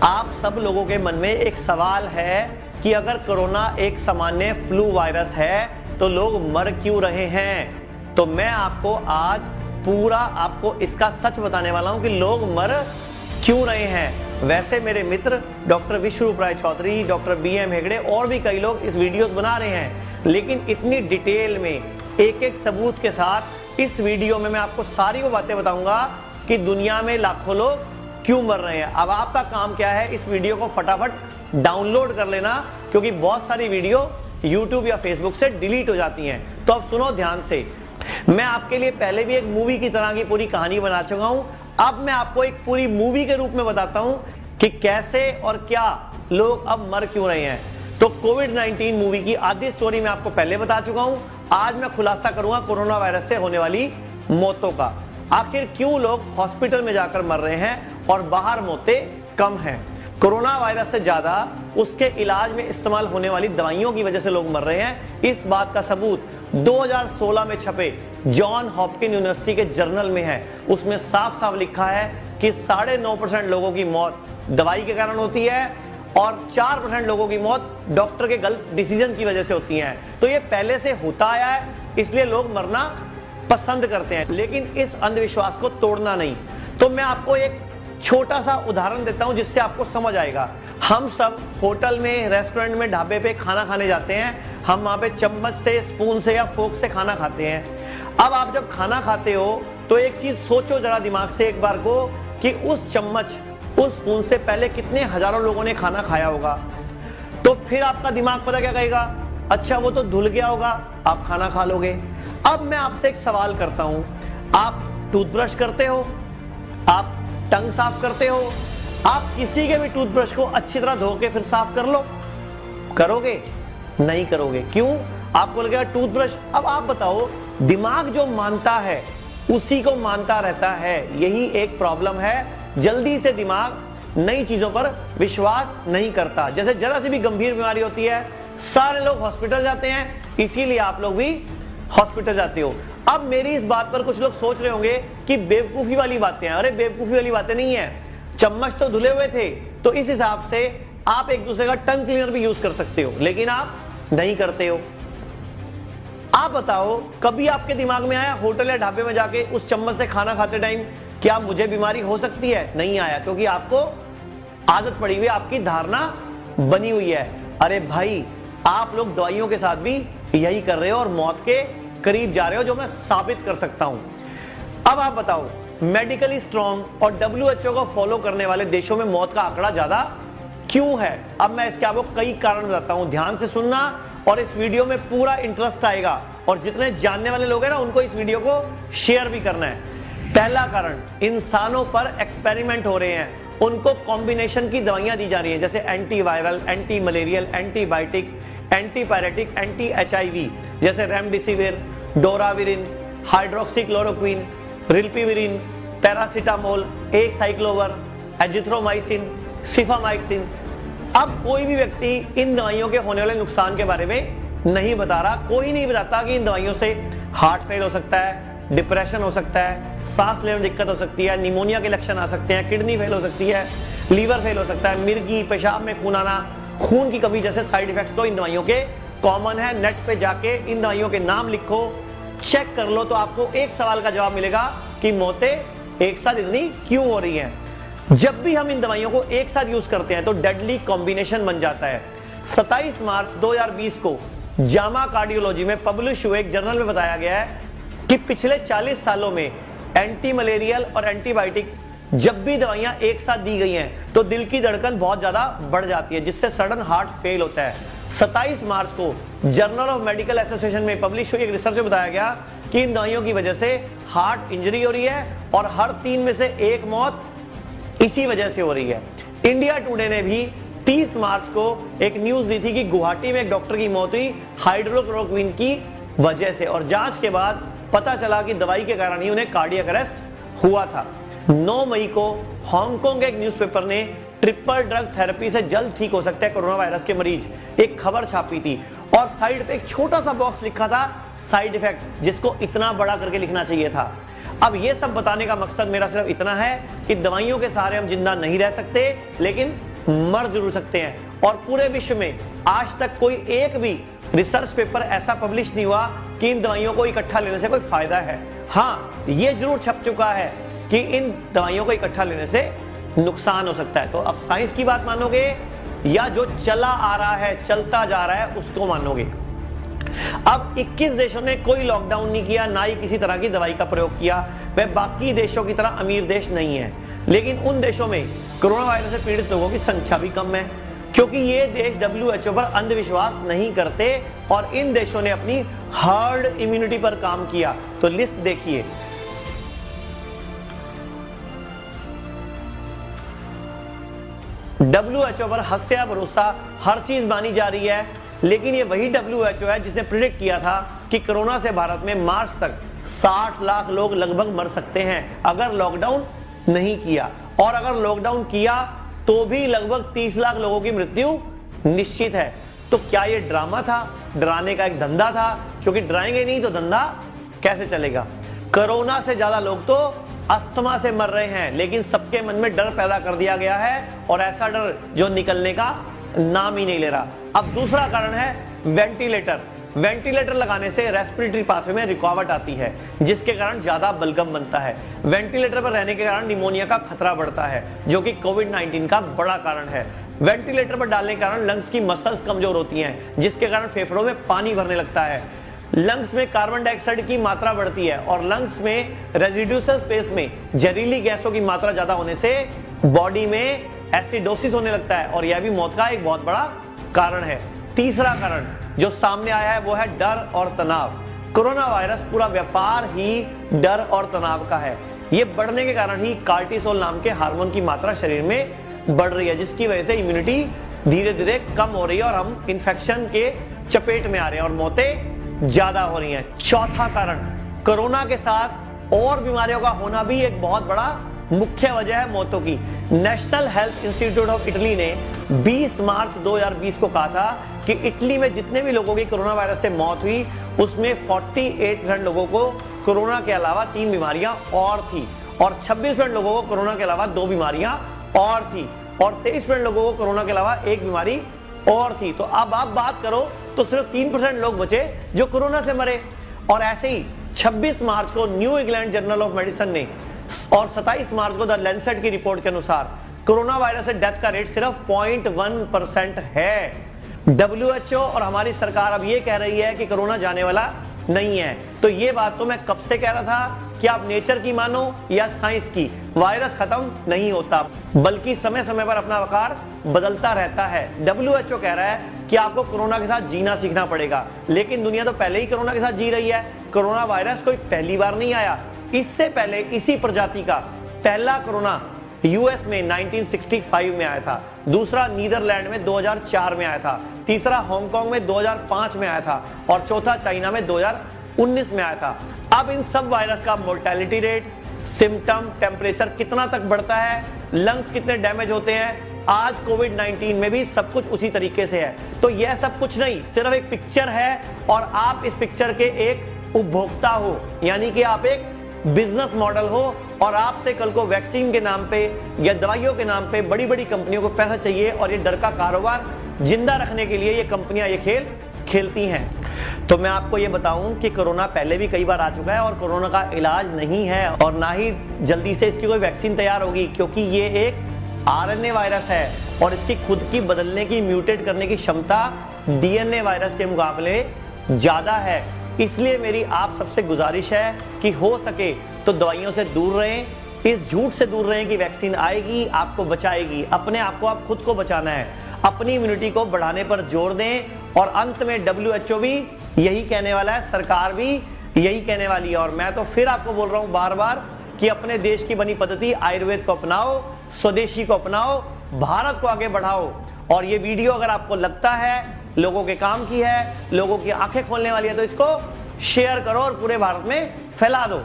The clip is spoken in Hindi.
आप सब लोगों के मन में एक सवाल है कि अगर कोरोना एक सामान्य फ्लू वायरस है तो लोग मर क्यों रहे हैं। तो मैं आपको आज पूरा इसका सच बताने वाला हूं कि लोग मर क्यों रहे हैं। वैसे मेरे मित्र डॉक्टर विश्वरूप राय चौधरी, डॉक्टर BM हेगड़े और भी कई लोग इस वीडियोस बना रहे हैं, लेकिन इतनी डिटेल में एक एक सबूत के साथ इस वीडियो में मैं आपको सारी वो बातें बताऊंगा कि दुनिया में लाखों लोग क्यों मर रहे हैं। अब आपका काम क्या है, इस वीडियो को फटाफट डाउनलोड कर लेना, क्योंकि बहुत सारी वीडियो YouTube या Facebook से डिलीट हो जाती हैं। तो अब सुनो ध्यान से। मैं आपके लिए पहले भी एक मूवी की तरह की पूरी कहानी बना चुका हूं, अब मैं आपको एक पूरी मूवी के रूप में बताता हूं कि कैसे और क्या लोग अब मर क्यों रहे हैं। तो कोविड-19 मूवी की आधी स्टोरी मैं आपको पहले बता चुका हूं। आज मैं खुलासा करूंगा कोरोना वायरस से होने वाली मौतों का। आखिर क्यों लोग हॉस्पिटल में जाकर मर रहे हैं और बाहर मौतें कम हैं। कोरोना वायरस से ज्यादा उसके इलाज में इस्तेमाल होने वाली दवाइयों की वजह से लोग मर रहे हैं। इस बात का सबूत 2016 में छपे जॉन हॉपकिंस यूनिवर्सिटी के जर्नल में है। उसमें साफ साफ लिखा है कि 9.5% लोगों की मौत दवाई के कारण होती है और 4% लोगों की मौत डॉक्टर के गलत डिसीजन की वजह से होती है। तो ये पहले से होता आया है, इसलिए लोग मरना पसंद करते हैं, लेकिन इस अंधविश्वास को तोड़ना नहीं। तो मैं आपको एक छोटा सा उदाहरण देता हूं जिससे आपको समझ आएगा। हम सब होटल में, रेस्टोरेंट में, ढाबे पे खाना खाने जाते हैं। हम वहां पे चम्मच से, स्पून से या फोक से खाना खाते हैं। अब आप जब खाना खाते हो तो एक चीज सोचो जरा दिमाग से एक बार को कि उस चम्मच, उस स्पून से पहले कितने हजारों लोगों ने खाना खाया होगा। तो फिर आपका दिमाग पता क्या कहेगा, अच्छा वो तो धुल गया होगा, आप खाना खा लोगे। अब मैं आपसे एक सवाल करता हूं, आप टूथब्रश करते हो, आप टंग साफ करते हो, आप किसी के भी टूथब्रश को अच्छी तरह धो के फिर साफ कर लो, करोगे? नहीं करोगे। क्यों? आपको लगेगा टूथब्रश। अब आप बताओ, दिमाग जो मानता है उसी को मानता रहता है, यही एक प्रॉब्लम है। जल्दी से दिमाग नई चीजों पर विश्वास नहीं करता। जैसे जरा सी भी गंभीर बीमारी होती है, सारे लोग हॉस्पिटल जाते हैं, इसीलिए आप लोग भी हॉस्पिटल जाते हो। अब मेरी इस बात पर कुछ लोग सोच रहे होंगे कि बेवकूफी वाली बातें हैं। अरे बेवकूफी वाली बातें नहीं है, चम्मच तो धुले हुए थे, तो इस हिसाब से आप एक दूसरे का टंग क्लीनर भी यूज कर सकते हो, लेकिन आप नहीं करते हो। आप बताओ, कभी आपके दिमाग में आया होटल या ढाबे में जाके उस चम्मच से खाना खाते टाइम क्या मुझे बीमारी हो सकती है? नहीं आया, क्योंकि आपको आदत पड़ी हुई, आपकी धारणा बनी हुई है। अरे भाई, आप लोग दवाइयों के साथ भी यही कर रहे हो और मौत के करीब जा रहे हो, जो मैं साबित कर सकता हूं। अब आप बताओ, मेडिकली स्ट्रॉन्ग और WHO को फॉलो करने वाले देशों में मौत का आंकड़ा ज्यादा क्यों है? अब मैं इसके आपको कई कारण बताता हूं, ध्यान से सुनना और इस वीडियो में पूरा इंटरेस्ट आएगा, और जितने जानने वाले लोग हैं ना, उनको इस वीडियो को शेयर भी करना है। पहला कारण, इंसानों पर एक्सपेरिमेंट हो रहे हैं, उनको कॉम्बिनेशन की दवाइयां दी जा रही है, जैसे antiviral, anti malarial, antibiotic, antipyretic, anti HIV, जैसे रेमडेसिविर, डोराविरिन, हाइड्रोक्सीक्लोरोक्विन, रिल्पिविरिन, पैरासीटामोल, एक साइक्लोवर, एजिथ्रोमाइसिन, सिफामाइसिन। अब कोई भी व्यक्ति इन दवाइयों के होने वाले नुकसान के बारे में नहीं बता रहा। कोई नहीं बताता कि इन दवाइयों से हार्ट फेल हो सकता है, डिप्रेशन हो सकता है, सांस लेने में दिक्कत हो सकती है, निमोनिया के लक्षण आ सकते हैं, किडनी फेल हो सकती है, लीवर फेल हो सकता है, मिर्गी, पेशाब में खून आना, खून की कमी जैसे साइड इफेक्ट्स तो इन दवाइयों के कॉमन है। नेट पे जाके इन दवाइयों के नाम लिखो, चेक कर लो, तो आपको एक सवाल का जवाब मिलेगा कि मौतें एक साथ इतनी क्यों हो रही हैं। जब भी हम इन दवाइयों को एक साथ यूज करते हैं तो डेडली कॉम्बिनेशन बन जाता है। 27 मार्च 2020 को जामा कार्डियोलॉजी में पब्लिश हुए एक जर्नल में बताया गया है कि पिछले 40 सालों में एंटी मलेरियल और एंटीबायोटिक जब भी दवाइयां एक साथ दी गई हैं तो दिल की धड़कन बहुत ज्यादा बढ़ जाती है, जिससे सडन हार्ट फेल होता है। 27 मार्च को जर्नल ऑफ मेडिकल एसोसिएशन में पब्लिश हुई एक रिसर्च में बताया गया कि इन दवाइयों की वजह से हार्ट इंजरी हो रही है और हर 3 में से 1 मौत इसी वजह से हो रही है। इंडिया टुडे ने भी 30 मार्च को एक न्यूज दी थी कि गुवाहाटी में एक डॉक्टर की मौत हुई हाइड्रोक्लोरोक्विन की वजह से, और जांच के बाद पता चला कि दवाई के कारण ही उन्हें कार्डियक अरेस्ट हुआ था। 9 मई को हांगकांग के एक न्यूज़पेपर ने ट्रिपल ड्रग थेरेपी से जल्द ठीक हो सकते हैं कोरोना वायरस के मरीज, एक खबर छापी थी और साइड पे एक छोटा सा बॉक्स लिखा था साइड इफेक्ट, जिसको इतना बड़ा करके लिखना चाहिए था। अब ये सब बताने का मकसद मेरा सिर्फ इतना है कि दवाइयों के सहारे हम जिंदा नहीं रह सकते, लेकिन मर जरूर सकते हैं। और पूरे विश्व में आज तक कोई एक भी रिसर्च पेपर ऐसा पब्लिश नहीं हुआ कि इन दवाइयों को इकट्ठा लेने से कोई फायदा है। हाँ, ये जरूर छप चुका है कि इन दवाइयों को इकट्ठा लेने से नुकसान हो सकता है। तो अब साइंस की बात मानोगे या जो चला आ रहा है, चलता जा रहा है, उसको मानोगे? अब 21 देशों ने कोई लॉकडाउन नहीं किया, ना ही किसी तरह की दवाई का प्रयोग किया। वह बाकी देशों की तरह अमीर देश नहीं है, लेकिन उन देशों में कोरोना वायरस से पीड़ित लोगों की संख्या भी कम है, क्योंकि ये देश WHO पर अंधविश्वास नहीं करते और इन देशों ने अपनी हर्ड इम्यूनिटी पर काम किया। तो लिस्ट देखिए, WHO पर हंस्या भरोसा हर चीज मानी जा रही है, लेकिन ये वही WHO है जिसने प्रिडिक्ट किया था कि कोरोना से भारत में मार्च तक 60 लाख लोग लगभग मर सकते हैं अगर लॉकडाउन नहीं किया, और अगर लॉकडाउन किया तो भी लगभग 30 लाख लोगों की मृत्यु निश्चित है। तो क्या ये ड्रामा था? डराने का एक धंधा था, क्योंकि डराएंगे नहीं तो धंधा कैसे चलेगा? कोरोना से ज्यादा लोग तो अस्थमा से मर रहे हैं, लेकिन सबके मन में डर पैदा कर दिया गया है, और ऐसा डर जो निकलने का नाम ही नहीं ले रहा। अब दूसरा कारण है वेंटिलेटर। वेंटिलेटर लगाने से रेस्पिरेटरी पाथवे में रुकावट आती है, जिसके कारण ज्यादा बलगम बनता है। वेंटिलेटर पर रहने के कारण निमोनिया का खतरा बढ़ता है, जो कि कोविड-19 का बड़ा कारण है। वेंटिलेटर पर डालने के कारण लंग्स की मसल्स कमजोर होती हैं, जिसके कारण फेफड़ों में पानी भरने लगता है। लंग्स में कार्बन डाइऑक्साइड की मात्रा बढ़ती है, और लंग्स में रेजिड्यूसल स्पेस में जहरीली गैसों की मात्रा ज्यादा होने से बॉडी में एसिडोसिस होने लगता है, और यह भी मौत का एक बहुत बड़ा कारण है। तीसरा कारण जो सामने आया है वो है डर और तनाव। कोरोना वायरस पूरा व्यापार ही डर और तनाव का है। ये बढ़ने के कारण ही कार्टिसोल नाम के हार्मोन की मात्रा शरीर में बढ़ रही है, जिसकी वजह से इम्यूनिटी धीरे धीरे कम हो रही है और हम इंफेक्शन के चपेट में आ रहे हैं और मौतें ज्यादा हो रही हैं। चौथा कारण, कोरोना के साथ और बीमारियों का होना भी एक बहुत बड़ा मुख्य वजह है मौतों की। National health institute of Italy ने 20 मार्च 2020 को कहा था कि इटली में जितने भी लोगों की कोरोना वायरस से मौत हुई, उसमें 48% लोगों को कोरोना के अलावा 3 बीमारियां और थी, और 26% लोगों को कोरोना के अलावा 2 बीमारियां और थी, और 23% लोगों को कोरोना के अलावा 1 बीमारी और थी। तो अब आप बात करो तो सिर्फ 3% लोग बचे जो कोरोना से मरे। और ऐसे ही 26 मार्च को new England journal of medicine ने और 27 मार्च को द लैंसेट की रिपोर्ट के अनुसार कोरोना वायरस से डेथ का रेट सिर्फ 0.1% है। WHO और हमारी सरकार अब ये कह रही है कि कोरोना जाने वाला नहीं है। तो ये बात तो मैं कब से कह रहा था कि आप नेचर की मानो या साइंस की, वायरस खत्म नहीं होता, बल्कि समय समय पर अपना आकार बदलता रहता है। WHO कह रहा है कि आपको कोरोना के साथ जीना सीखना पड़ेगा, लेकिन दुनिया तो पहले ही कोरोना के साथ जी रही है। कोरोना वायरस कोई पहली बार नहीं आया, इससे पहले इसी प्रजाति का पहला कोरोना यूएस में 1965 में आया था, दूसरा नीदरलैंड में 2004 में आया था, तीसरा हांगकांग में 2005 में आया था, और चौथा चाइना में 2019 में आया था। अब इन सब वायरस का मोर्टेलिटी रेट, सिम्टम, टेम्परेचर कितना तक बढ़ता है, लंग्स कितने डैमेज होते हैं, आज कोविड-19 में भी सब कुछ उसी तरीके से है। तो यह सब कुछ नहीं, सिर्फ एक पिक्चर है, और आप इस पिक्चर के एक उपभोक्ता हो, यानी कि आप एक बिजनेस मॉडल हो, और आपसे कल को वैक्सीन के नाम पे या दवाइयों के नाम पे बड़ी बड़ी कंपनियों को पैसा चाहिए, और ये डर का कारोबार जिंदा रखने के लिए ये कंपनियां ये खेल खेलती हैं। तो मैं आपको ये बताऊं कि कोरोना पहले भी कई बार आ चुका है, और कोरोना का इलाज नहीं है, और ना ही जल्दी से इसकी कोई वैक्सीन तैयार होगी, क्योंकि ये एक RNA वायरस है, और इसकी खुद की बदलने की, म्यूटेट करने की क्षमता DNA वायरस के मुकाबले ज्यादा है। इसलिए मेरी आप सबसे गुजारिश है कि हो सके तो दवाइयों से दूर रहें, इस झूठ से दूर रहें कि वैक्सीन आएगी आपको बचाएगी। अपने आप को, आप खुद को बचाना है, अपनी इम्यूनिटी को बढ़ाने पर जोर दें। और अंत में WHO भी यही कहने वाला है, सरकार भी यही कहने वाली है, और मैं तो फिर आपको बोल रहा हूं बार बार कि अपने देश की बनी पद्धति आयुर्वेद को अपनाओ, स्वदेशी को अपनाओ, भारत को आगे बढ़ाओ। और ये वीडियो अगर आपको लगता है लोगों के काम की है, लोगों की आंखें खोलने वाली है, तो इसको शेयर करो और पूरे भारत में फैला दो।